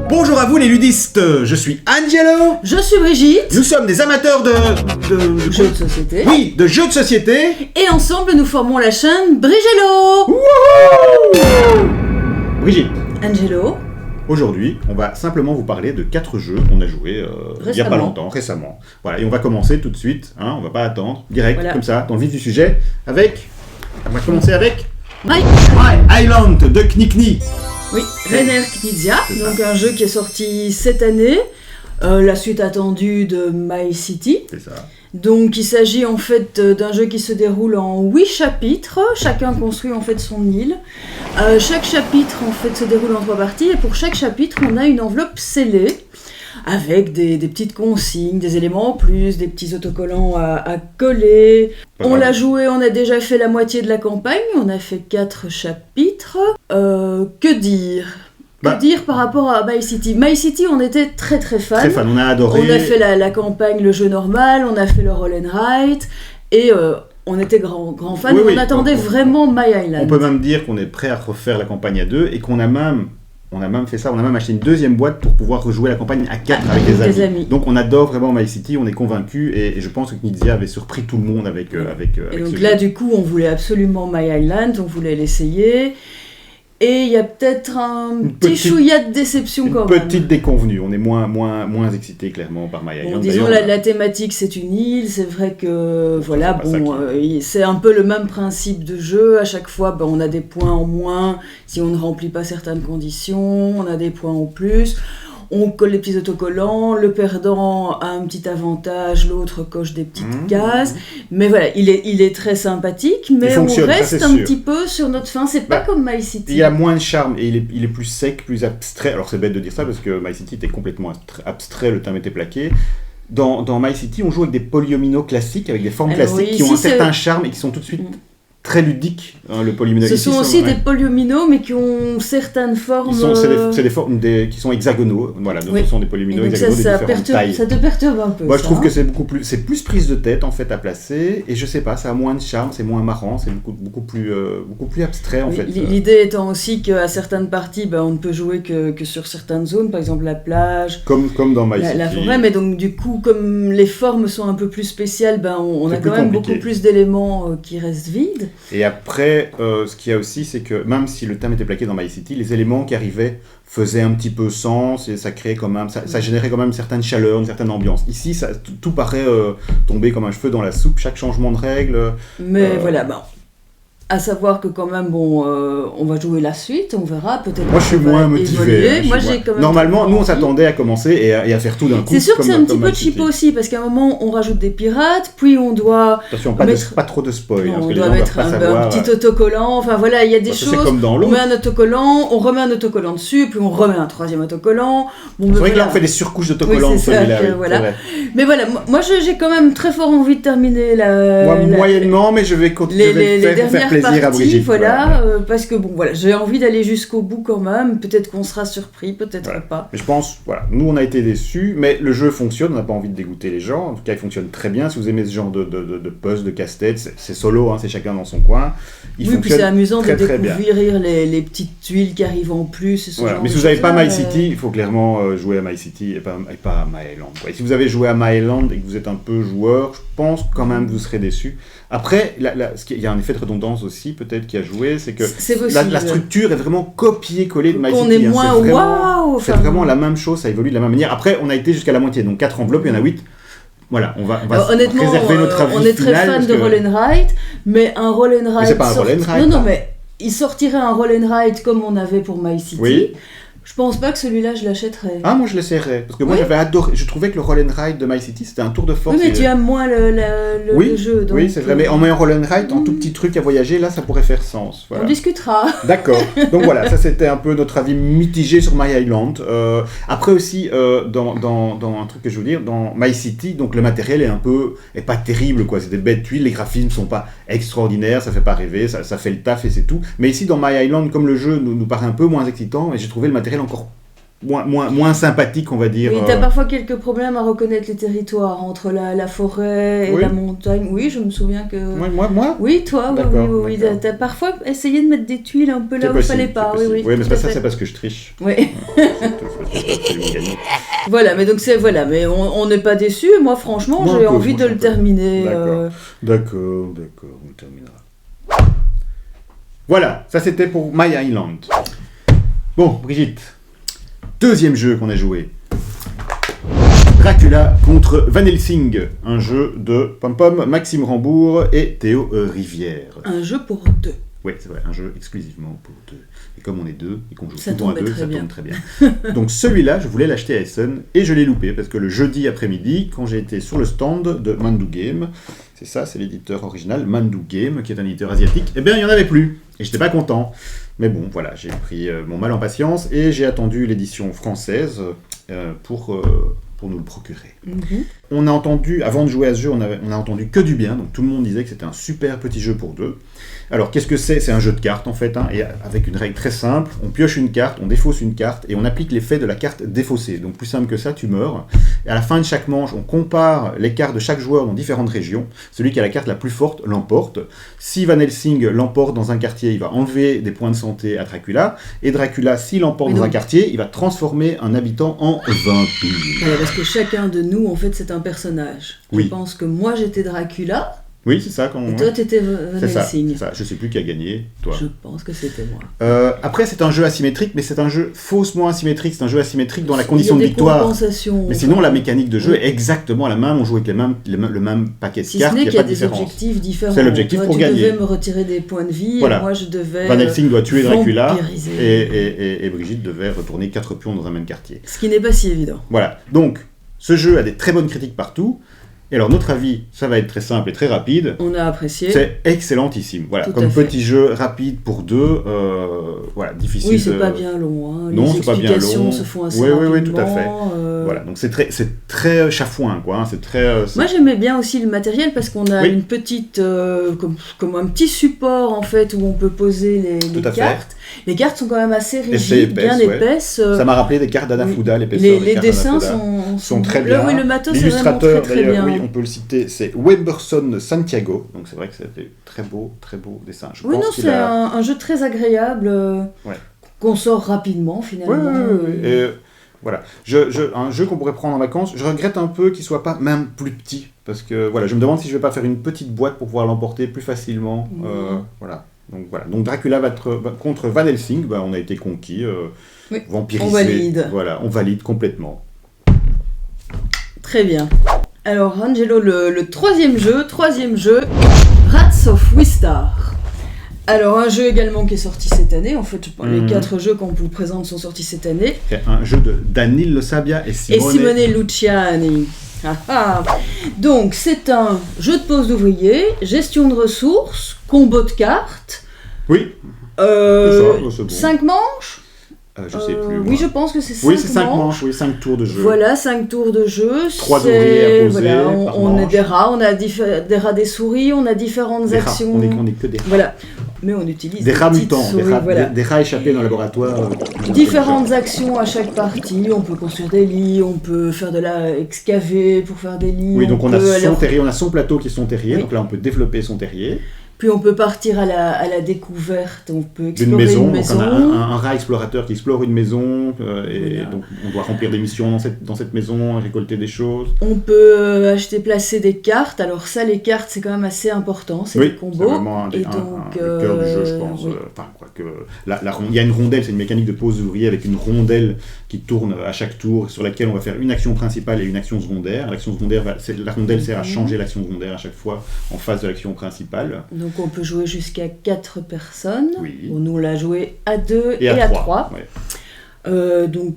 Bonjour à vous les ludistes, je suis Angelo. Je suis Brigitte. Nous sommes des amateurs de Jeux de société. Oui, de jeux de société. Et ensemble nous formons la chaîne Brigello. Wouhou Brigitte, Angelo. aujourd'hui on va simplement vous parler de 4 jeux qu'on a joués il n'y a pas longtemps, récemment. Voilà, et on va commencer tout de suite, hein, on va pas attendre, direct, voilà. Comme ça, dans le vif du sujet, avec... On va commencer avec... My Island de Knikni. Oui, Rainer Knizia, donc un jeu qui est sorti cette année, la suite attendue de My City. C'est ça. Donc il s'agit en fait d'un jeu qui se déroule en 8 chapitres, chacun construit en fait son île. Chaque chapitre en fait se déroule en 3 parties et pour chaque chapitre on a une enveloppe scellée avec des petites consignes, des éléments en plus, des petits autocollants à coller. On l'a joué, on a déjà fait la moitié de la campagne, on a fait 4 chapitres. Que dire ? Que dire par rapport à My City ? My City, on était très très fans. Très fan, on a adoré. On a fait la campagne, le jeu normal, on a fait le roll and write, et on était grand fans, on attendait vraiment My Island. On peut même dire qu'on est prêt à refaire la campagne à 2, et qu'on a même fait ça, on a même acheté une deuxième boîte pour pouvoir rejouer la campagne à 4 avec des amis. Donc on adore vraiment My City, on est convaincus, et je pense que Knizia avait surpris tout le monde avec et donc là, du coup, on voulait absolument My Island, on voulait l'essayer. Et il y a peut-être un petit chouïa de déception quand même. Une petite déconvenue, on est moins excités clairement par My Island. Bon, disons la thématique c'est une île, c'est vrai que voilà, c'est un peu le même principe de jeu, à chaque fois on a des points en moins si on ne remplit pas certaines conditions, on a des points en plus. On colle les petits autocollants, le perdant a un petit avantage, l'autre coche des petites cases. Mais voilà, il est très sympathique, mais on reste un petit peu sur notre fin. C'est pas comme My City. Il a moins de charme et il est plus sec, plus abstrait. Alors c'est bête de dire ça parce que My City était complètement abstrait, le thème était plaqué. Dans My City, on joue avec des polyomino classiques, avec des formes classiques qui ont un certain charme et qui sont tout de suite... très ludique, hein, le polymino. Ce sont aussi des polyomino, mais qui ont certaines formes... C'est des formes qui sont hexagonaux, voilà, donc ce sont des polyomino hexagonaux de différentes tailles. Ça te perturbe un peu. Moi, je trouve que c'est plus prise de tête, en fait, à placer, et je sais pas, ça a moins de charme, c'est moins marrant, c'est beaucoup plus abstrait, en fait. L'idée étant aussi qu'à certaines parties, on ne peut jouer que sur certaines zones, par exemple la plage... Comme dans My City. La forêt, mais donc du coup, comme les formes sont un peu plus spéciales, on a quand même beaucoup plus d'éléments qui restent vides. Et après, ce qu'il y a aussi, c'est que même si le thème était plaqué dans My City, les éléments qui arrivaient faisaient un petit peu sens et ça créait quand même, ça générait quand même une certaine chaleur, une certaine ambiance. Ici, tout paraît tomber comme un cheveu dans la soupe, chaque changement de règle. Mais voilà, à savoir que quand même, on va jouer la suite, on verra, peut-être. Moi, je suis moins motivé. Normalement, nous, on s'attendait à commencer et à faire tout d'un coup. C'est sûr que c'est un petit peu cheap aussi, parce qu'à un moment, on rajoute des pirates, puis on doit... Attention, pas trop de spoil. Non, on doit mettre un petit autocollant, enfin voilà, il y a des choses... C'est comme dans l'eau. On met un autocollant, on remet un autocollant dessus, puis on remet un troisième autocollant. C'est vrai que là, on fait des surcouches d'autocollants. Oui, c'est ça, voilà. Mais voilà, moi, j'ai quand même très fort envie de terminer moyennement, mais je vais continuer de faire plaisir à Brigitte. Parce que j'ai envie d'aller jusqu'au bout quand même. Peut-être qu'on sera surpris, peut-être pas. Mais je pense, nous on a été déçus, mais le jeu fonctionne, on n'a pas envie de dégoûter les gens. En tout cas, il fonctionne très bien. Si vous aimez ce genre de puzzle, de casse-tête, c'est solo, hein, c'est chacun dans son coin. Puis c'est amusant de découvrir les petites tuiles qui arrivent en plus. Mais si vous n'avez pas My City, il faut clairement jouer à My City et pas à My Island. Et si vous avez joué à My Island et que vous êtes un peu joueur, je pense quand même que vous serez déçus. Après, il y a un effet de redondance aussi, peut-être, qui a joué, c'est que la structure est vraiment copier-coller de My City. On est moins waouh. C'est vraiment la même chose, ça évolue de la même manière. Après, on a été jusqu'à la moitié, donc 4 enveloppes, il y en a 8. Voilà, on va réserver notre avis. On est très fan de Roll and Write, mais un Roll and Write... Mais c'est pas un Roll and Write. Non, mais il sortirait un Roll and Write comme on avait pour My City. Oui. Je pense pas que celui-là, je l'achèterais. Ah, moi je l'essaierais. Parce que moi j'avais adoré. Je trouvais que le Roll and Write de My City, c'était un tour de force. Oui, mais tu aimes moins le jeu. Donc... Oui, c'est vrai. Mais en mettant Roll and Write, en tout petit truc à voyager, là, ça pourrait faire sens. Voilà. On discutera. D'accord. Donc voilà, ça c'était un peu notre avis mitigé sur My Island. Après aussi, dans un truc que je veux dire, dans My City, donc le matériel est pas terrible, quoi. C'est des bêtes tuiles, les graphismes sont pas extraordinaires, ça fait pas rêver, ça fait le taf et c'est tout. Mais ici, dans My Island, comme le jeu nous paraît un peu moins excitant, et j'ai trouvé le matériel encore moins sympathique, on va dire. Oui, t'as parfois quelques problèmes à reconnaître les territoires entre la forêt et la montagne. Oui, je me souviens que... Moi Oui, toi, oui. D'accord. T'as parfois essayé de mettre des tuiles un peu là où il fallait pas. Oui, mais ça, c'est parce que je triche. Oui. C'est voilà, mais donc mais on n'est pas déçus. Moi, franchement, j'ai envie de le terminer. D'accord, on le terminera. Voilà, ça c'était pour My Island. Bon, Brigitte, deuxième jeu qu'on a joué. Dracula contre Van Helsing, un jeu de Pom-Pom, Maxime Rambourg et Théo Rivière. Un jeu pour deux. Oui, c'est vrai, un jeu exclusivement pour deux. Et comme on est deux et qu'on joue ça souvent à deux, ça tombe très bien. Donc celui-là, je voulais l'acheter à Essen et je l'ai loupé parce que le jeudi après-midi, quand j'ai été sur le stand de Mandu Game, c'est l'éditeur original, Mandu Game, qui est un éditeur asiatique, eh bien il n'y en avait plus. Et j'étais pas content. Mais bon, voilà, j'ai pris mon mal en patience et j'ai attendu l'édition française pour nous le procurer. Mm-hmm. On a entendu, avant de jouer à ce jeu, on a entendu que du bien, donc tout le monde disait que c'était un super petit jeu pour deux. Alors qu'est-ce que c'est ? C'est un jeu de cartes en fait, et avec une règle très simple, on pioche une carte, on défausse une carte, et on applique l'effet de la carte défaussée. Donc plus simple que ça, tu meurs. Et à la fin de chaque manche, on compare les cartes de chaque joueur dans différentes régions. Celui qui a la carte la plus forte l'emporte. Si Van Helsing l'emporte dans un quartier, il va enlever des points de santé à Dracula, et Dracula, s'il l'emporte dans un quartier, il va transformer un habitant en vampire. Voilà, parce que chacun de nous, en fait, c'est un personnage. Oui. Je pense que moi, j'étais Dracula. Oui, c'est ça. Et toi, t'étais Van Helsing. C'est ça. Je sais plus qui a gagné, toi. Je pense que c'était moi. Après, c'est un jeu asymétrique, mais c'est un jeu faussement asymétrique. C'est un jeu asymétrique dans la condition de victoire. Mais sinon, la mécanique de jeu est exactement la même. On joue avec le même paquet de cartes. Si ce n'est qu'il y a des différence. objectifs différents. C'est l'objectif pour gagner. Tu devais me retirer des points de vie, et moi, je devais Van Helsing doit tuer Dracula, vampiriser. et Brigitte devait retourner 4 pions dans un même quartier. Ce qui n'est pas si évident. Voilà. Donc, ce jeu a des très bonnes critiques partout. Et alors, notre avis, ça va être très simple et très rapide. On a apprécié. C'est excellentissime. Voilà, comme petit jeu rapide pour deux, difficile. Oui, c'est pas bien long. Hein. Non, les c'est pas bien long. explications se font assez rapidement. Oui, tout à fait. Voilà, donc c'est très chafouin, quoi. Hein. C'est très. Moi, j'aimais bien aussi le matériel parce qu'on a une petite, comme un petit support en fait où on peut poser les cartes. Les cartes sont quand même assez rigides, bien épaisses. Ça m'a rappelé des cartes d'Anafuda, l'épaisseur des les cartes dessins d'Anafuda sont très bien. Oui, le matos est vraiment très, très bien. Oui, on peut le citer, c'est Weberson Santiago. Donc c'est vrai que c'était très beau dessin. C'est un jeu très agréable qu'on sort rapidement finalement. Oui. Et, voilà. Un jeu qu'on pourrait prendre en vacances. Je regrette un peu qu'il soit pas même plus petit parce que voilà, je me demande si je vais pas faire une petite boîte pour pouvoir l'emporter plus facilement. Voilà. Donc Dracula va être contre Van Helsing, on a été conquis, vampirisé. On valide. Voilà, on valide complètement. Très bien. Alors Angelo, le troisième jeu, Rats of Wistar. Alors un jeu également qui est sorti cette année, en fait les 4 jeux qu'on vous présente sont sortis cette année. C'est un jeu de Danilo Sabia et Simone Luciani. Donc c'est un jeu de pose d'ouvriers, gestion de ressources, combo de cartes. Oui. C'est bon. 5 manches. Je sais plus. Oui, je pense que c'est 5 manches. Oui, c'est 5 manches, 5 tours de jeu. Voilà, 5 tours de jeu. 3 ouvriers à poser. Voilà, on a des rats, on a des rats, des souris, on a différentes actions. On est que des rats. Voilà. Mais on utilise des rats mutants, souris, des rats échappés dans le laboratoire. Différentes actions à chaque partie. On peut construire des lits, on peut faire excaver pour faire des lits. Oui, donc on a son plateau qui est son terrier. Donc là, on peut développer son terrier. Puis on peut partir à la découverte, on peut explorer une maison. Donc on a un rat explorateur qui explore une maison, donc on doit remplir des missions dans cette maison, récolter des choses. On peut placer des cartes, alors ça les cartes c'est quand même assez important, c'est des combos. C'est vraiment un cœur du jeu je pense. Il y a une rondelle, c'est une mécanique de pose d'ouvrier avec une rondelle qui tourne à chaque tour, sur laquelle on va faire une action principale et une action secondaire. La rondelle sert à changer l'action secondaire à chaque fois en face de l'action principale. Donc on peut jouer jusqu'à 4 personnes. Oui. Nous on l'a joué à 2 et à 3. Ouais. Donc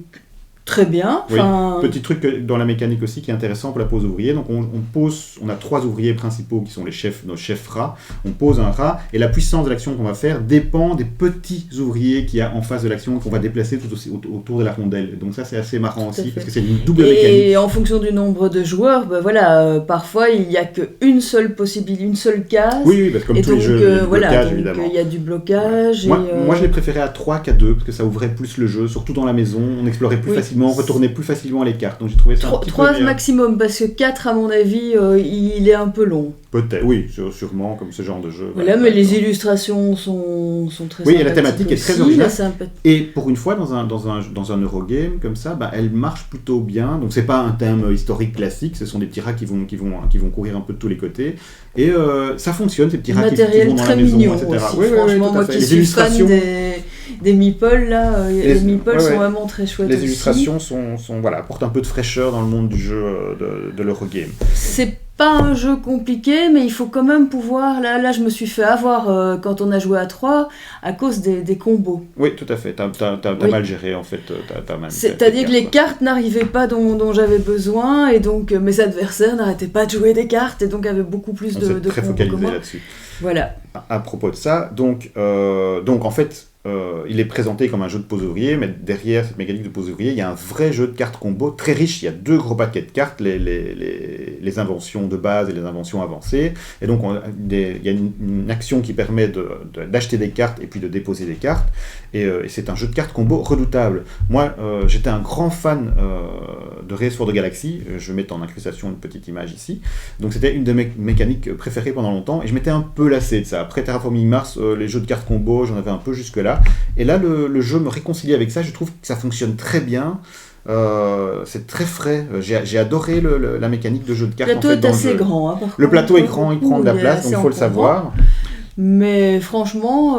très bien. Oui. Enfin, Petit truc dans la mécanique aussi qui est intéressant pour la pose ouvrier. Donc on a 3 ouvriers principaux qui sont nos chefs rats. On pose un rat et la puissance de l'action qu'on va faire dépend des petits ouvriers qu'il y a en face de l'action qu'on va déplacer tout aussi autour de la rondelle. Donc ça c'est assez marrant aussi parce que c'est une double mécanique. Et en fonction du nombre de joueurs, ben voilà, parfois il n'y a qu'une seule possibilité, une seule case. Oui, parce que comme et tous donc, les jeux, il y a du voilà, blocage donc, évidemment. il y a du blocage. Moi je l'ai préféré à 3 qu'à 2 parce que ça ouvrait plus le jeu, surtout dans la maison. On explorait plus facilement, on retournait plus facilement les cartes. Donc j'ai trouvé ça 3 maximum, parce que 4 à mon avis, il est un peu long. Peut-être, oui, sûrement, comme ce genre de jeu. Voilà, mais les illustrations sont très sympathiques. Oui, et la thématique est très originale. Et pour une fois, dans un Eurogame comme ça, elle marche plutôt bien. Donc c'est pas un thème historique classique, ce sont des petits rats qui vont courir un peu de tous les côtés. Et ça fonctionne, ces petits rats qui vont dans la maison, etc. Aussi, oui, franchement, moi qui suis fan des meeples, là, les meeples sont vraiment très chouettes. Les illustrations apportent un peu de fraîcheur dans le monde du jeu de l'Eurogame. C'est pas un jeu compliqué, mais il faut quand même pouvoir... Là je me suis fait avoir quand on a joué à 3 à cause des combos. Oui, tout à fait. T'as mal géré, en fait. C'est-à-dire que les cartes n'arrivaient pas dont j'avais besoin, et donc mes adversaires n'arrêtaient pas de jouer des cartes, et donc avaient beaucoup plus de très combos focalisé que moi. là-dessus. Voilà. À propos de ça, donc en fait... il est présenté comme un jeu de pose ouvrier, mais derrière cette mécanique de pose ouvrier, il y a un vrai jeu de cartes combo très riche. Il y a 2 gros paquets de cartes, les inventions de base et les inventions avancées. Et donc, il y a une action qui permet d'acheter des cartes et puis de déposer des cartes. Et c'est un jeu de cartes combo redoutable. Moi, j'étais un grand fan de Race for the Galaxy. Je vais mettre en incrustation une petite image ici. Donc, c'était une de mes mécaniques préférées pendant longtemps. Et je m'étais un peu lassé de ça. Après Terraforming Mars, les jeux de cartes combo, j'en avais un peu jusque-là. Et là, le jeu me réconcilie avec ça. Je trouve que ça fonctionne très bien. C'est très frais. J'ai adoré la mécanique de jeu de cartes. Le plateau est assez grand. Hein, le plateau est grand, il prend de la place, donc il faut le savoir. Mais franchement,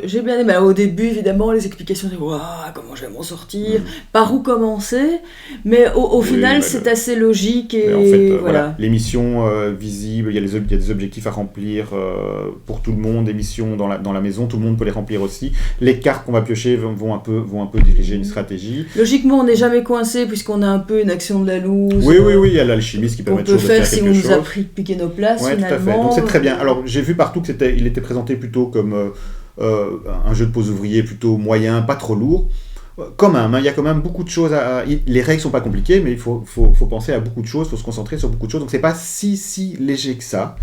j'ai bien aimé. Au début, évidemment, les explications de comment je vais m'en sortir, par où commencer. Mais au final, c'est assez logique. Et en fait, voilà. Les missions visibles, il y a des objectifs à remplir pour tout le monde. Des missions dans la maison, tout le monde peut les remplir aussi. Les cartes qu'on va piocher vont un peu diriger une stratégie. Logiquement, on n'est jamais coincé puisqu'on a un peu une action de la loose. Oui, il y a l'alchimiste qui permet toujours de faire quelque chose. On peut faire si on nous a piqué nos places, finalement. Tout à fait. Donc c'est très bien. Alors, j'ai vu partout que il était présenté plutôt comme un jeu de pose ouvrier plutôt moyen, pas trop lourd. Quand même, il y a quand même beaucoup de choses les règles sont pas compliquées, mais il faut penser à beaucoup de choses, il faut se concentrer sur beaucoup de choses, donc c'est pas si léger que ça.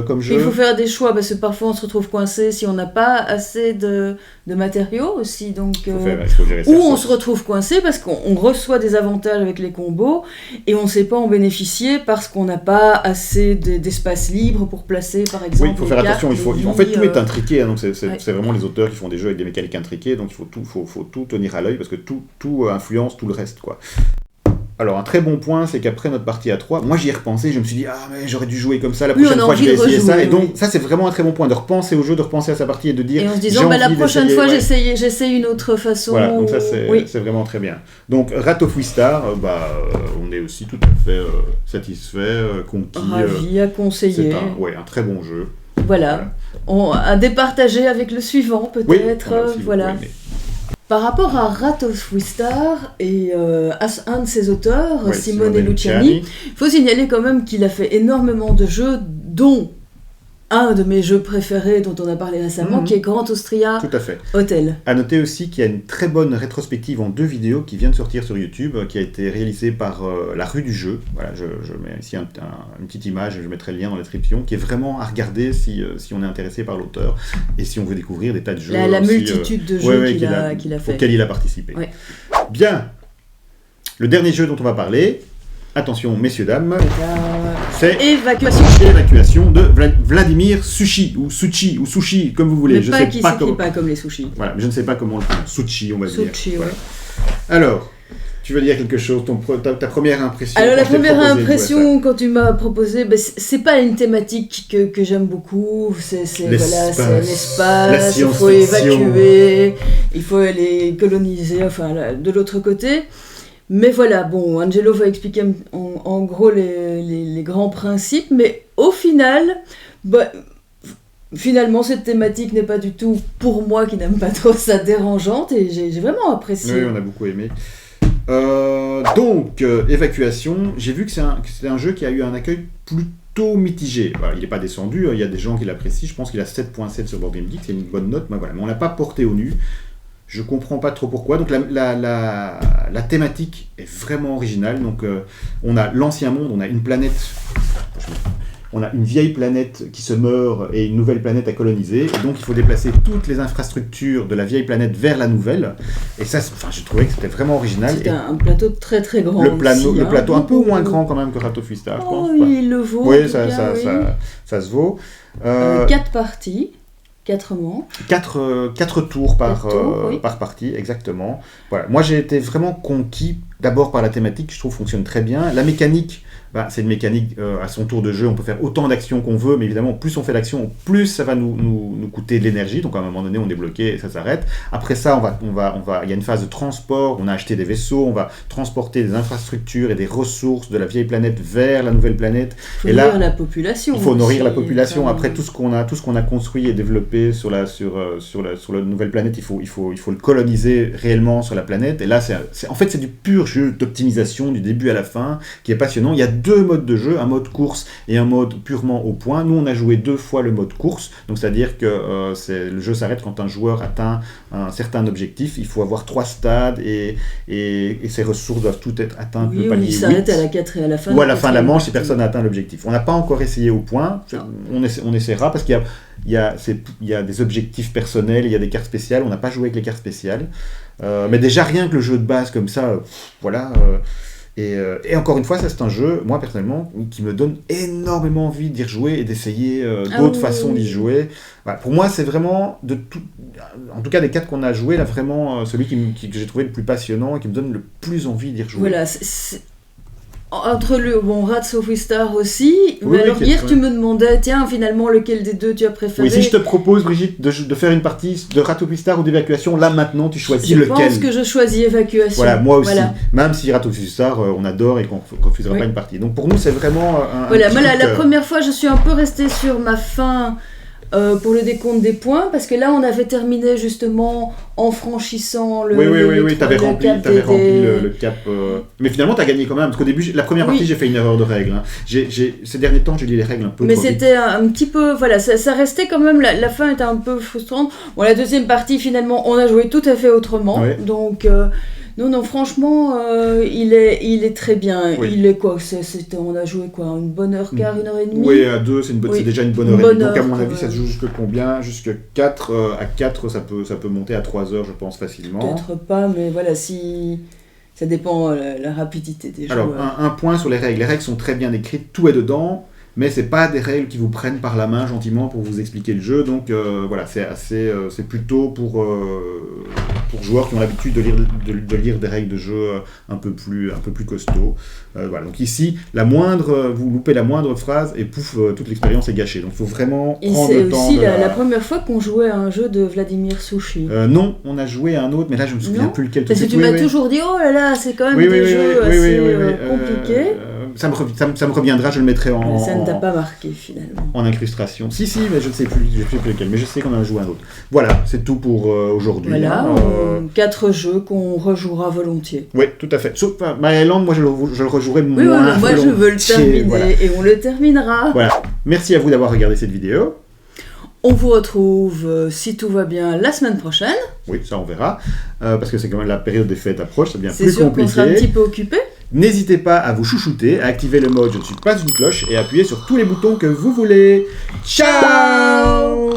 Comme jeu. Il faut faire des choix parce que parfois on se retrouve coincé si on n'a pas assez de matériaux aussi, donc ou on se retrouve coincé parce qu'on reçoit des avantages avec les combos et on ne sait pas en bénéficier parce qu'on n'a pas assez d'espace libre pour placer par exemple. Oui, il faut faire attention. En fait, tout est intriqué, hein, donc c'est vraiment les auteurs qui font des jeux avec des mécaniques intriquées, donc il faut tout tenir à l'œil parce que tout influence tout le reste, quoi. Alors, un très bon point, c'est qu'après notre partie à 3, moi j'y ai repensé, je me suis dit, mais j'aurais dû jouer comme ça, la prochaine fois je vais essayer ça. Et donc, ça c'est vraiment un très bon point, de repenser au jeu, de repenser à sa partie et de dire. Et en se disant, la prochaine fois j'essaye une autre façon. Voilà, donc ça c'est vraiment très bien. Donc, Wrath of Wistar, on est aussi tout à fait satisfait, conquis. Ravi à conseiller. C'est un très bon jeu. Voilà. À départager avec le suivant, peut-être. Voilà. Par rapport à Wrath of Wistar et un de ses auteurs, Simone Luciani, il faut signaler quand même qu'il a fait énormément de jeux, dont un de mes jeux préférés dont on a parlé récemment, qui est Grand Austria Hotel. À noter aussi qu'il y a une très bonne rétrospective en 2 vidéos qui vient de sortir sur YouTube, qui a été réalisée par La Rue du Jeu. Voilà, je mets ici une petite image, je mettrai le lien dans la description, qui est vraiment à regarder si on est intéressé par l'auteur et si on veut découvrir des tas de jeux. La multitude de jeux qu'il a fait. Auxquels il a participé. Ouais. Bien. Le dernier jeu dont on va parler, attention messieurs, dames, c'est Évacuation de Vladimir Sushi, ou Sushi, ou Sushi, comme vous voulez. Mais je sais pas comment... pas comme les sushis. Voilà, je ne sais pas comment on le prononce. Sushi, on va dire. Sushi, voilà. Alors, tu veux dire quelque chose, ta première impression? Alors la première impression quand tu m'as proposé, c'est pas une thématique que j'aime beaucoup, c'est l'espace, il faut évacuer, il faut aller coloniser, de l'autre côté. Mais voilà, bon, Angelo va expliquer en gros les grands principes, mais au final, finalement cette thématique n'est pas du tout, pour moi qui n'aime pas trop ça, dérangeante, et j'ai vraiment apprécié. Oui, on a beaucoup aimé. Donc, évacuation, j'ai vu que c'est un jeu qui a eu un accueil plutôt mitigé. Voilà, il n'est pas descendu, il y a des gens qui l'apprécient, je pense qu'il a 7.7 sur Board Game Geek, c'est une bonne note, mais voilà, mais on ne l'a pas porté au nu. Je comprends pas trop pourquoi. Donc la thématique est vraiment originale. Donc on a l'ancien monde, on a une planète, on a une vieille planète qui se meurt et une nouvelle planète à coloniser. Et donc il faut déplacer toutes les infrastructures de la vieille planète vers la nouvelle. Et ça, j'ai trouvé que c'était vraiment original. C'est un plateau très très grand. Le plateau un peu moins grand quand même que Rato Fuista, je pense. Il le vaut. Oui, ça se vaut. 4 parties. 4 manches. 4 tours par partie, exactement. Voilà. Moi, j'ai été vraiment conquis d'abord par la thématique, je trouve fonctionne très bien. La mécanique, c'est une mécanique à son tour de jeu, on peut faire autant d'actions qu'on veut, mais évidemment, plus on fait d'action, plus ça va nous coûter de l'énergie. Donc à un moment donné, on est bloqué et ça s'arrête. Après ça, il y a une phase de transport, on a acheté des vaisseaux, on va transporter des infrastructures et des ressources de la vieille planète vers la nouvelle planète. Il faut nourrir la population. Il faut nourrir la population. Après, tout ce qu'on a construit et développé sur la nouvelle planète, il faut le coloniser réellement sur la planète. Et là, en fait, c'est du pur jeu d'optimisation du début à la fin qui est passionnant. Il y a 2 modes de jeu, un mode course et un mode purement au point. Nous, on a joué 2 fois le mode course, donc c'est-à-dire que le jeu s'arrête quand un joueur atteint un certain objectif. Il faut avoir 3 stades et ses ressources doivent toutes être atteintes. Oui, il s'arrête à la 4 et à la fin. Ou à la fin de la manche si personne n'a atteint l'objectif. On n'a pas encore essayé au point, on essaiera parce qu'il y a des objectifs personnels, il y a des cartes spéciales, on n'a pas joué avec les cartes spéciales. Mais déjà rien que le jeu de base comme ça, voilà. Et encore une fois, ça c'est un jeu, moi personnellement, qui me donne énormément envie d'y rejouer et d'essayer d'autres façons d'y jouer. Voilà, pour moi, c'est vraiment, en tout cas des 4 qu'on a joués, là vraiment celui que j'ai trouvé le plus passionnant et qui me donne le plus envie d'y rejouer. Voilà, entre Rats of Wistar aussi, mais alors hier tu me demandais, tiens, finalement, lequel des 2 tu as préféré. Oui, si je te propose, Brigitte, de faire une partie de Rats of Wistar ou d'évacuation, là maintenant tu choisis lequel. Je pense que je choisis évacuation. Voilà, moi aussi. Voilà. Même si Rats of Wistar, on adore et qu'on ne refusera pas une partie. Donc pour nous, c'est vraiment Voilà, moi la première fois, je suis un peu restée sur ma fin pour le décompte des points, parce que là on avait terminé justement en franchissant le t'avais rempli le cap. Mais finalement t'as gagné quand même, parce qu'au début, la première partie, j'ai fait une erreur de règle. Hein. Ces derniers temps, je lis les règles un peu. Mais c'était un petit peu, voilà, ça restait quand même, la fin était un peu frustrante. Bon, la deuxième partie, finalement, on a joué tout à fait autrement, donc... Non, franchement, il est très bien. Oui. Il est quoi on a joué quoi, une bonne heure quart, 1h30. Oui, à 2, c'est déjà une bonne heure. Donc à mon avis, ça se joue jusque combien ? Jusque 4. À 4, ça peut monter à 3 heures, je pense, facilement. Peut-être pas, mais voilà, si... Ça dépend la rapidité des joueurs. Alors, un point sur les règles. Les règles sont très bien écrites, tout est dedans. Mais c'est pas des règles qui vous prennent par la main gentiment pour vous expliquer le jeu, donc voilà, c'est plutôt pour joueurs qui ont l'habitude de lire des règles de jeu un peu plus costauds. Voilà, donc ici, vous loupez la moindre phrase et pouf, toute l'expérience est gâchée. Donc il faut vraiment prendre le temps. Et c'est aussi la première fois qu'on jouait à un jeu de Vladimir Sushi. Non, on a joué à un autre, mais là je me souviens plus lequel. Parce que tu m'as toujours dit, oh là là, c'est quand même des jeux assez compliqués. Ça me reviendra, je le mettrai en... Mais ça ne t'a pas marqué finalement. En incrustation. Si, mais je ne sais plus lequel, mais je sais qu'on en a joué un autre. Voilà, c'est tout pour aujourd'hui. Voilà, 4 jeux qu'on rejouera volontiers. Oui, tout à fait. Sauf My Island, moi je le rejouerai moins volontiers. Moi je veux le terminer et on le terminera. Voilà, merci à vous d'avoir regardé cette vidéo. On vous retrouve, si tout va bien, la semaine prochaine. Oui, ça on verra, parce que c'est quand même la période des fêtes approche, c'est bien plus compliqué. C'est sûr qu'on sera un petit peu occupé. N'hésitez pas à vous chouchouter, à activer le mode « Je ne suis pas une cloche » et à appuyer sur tous les boutons que vous voulez. Ciao.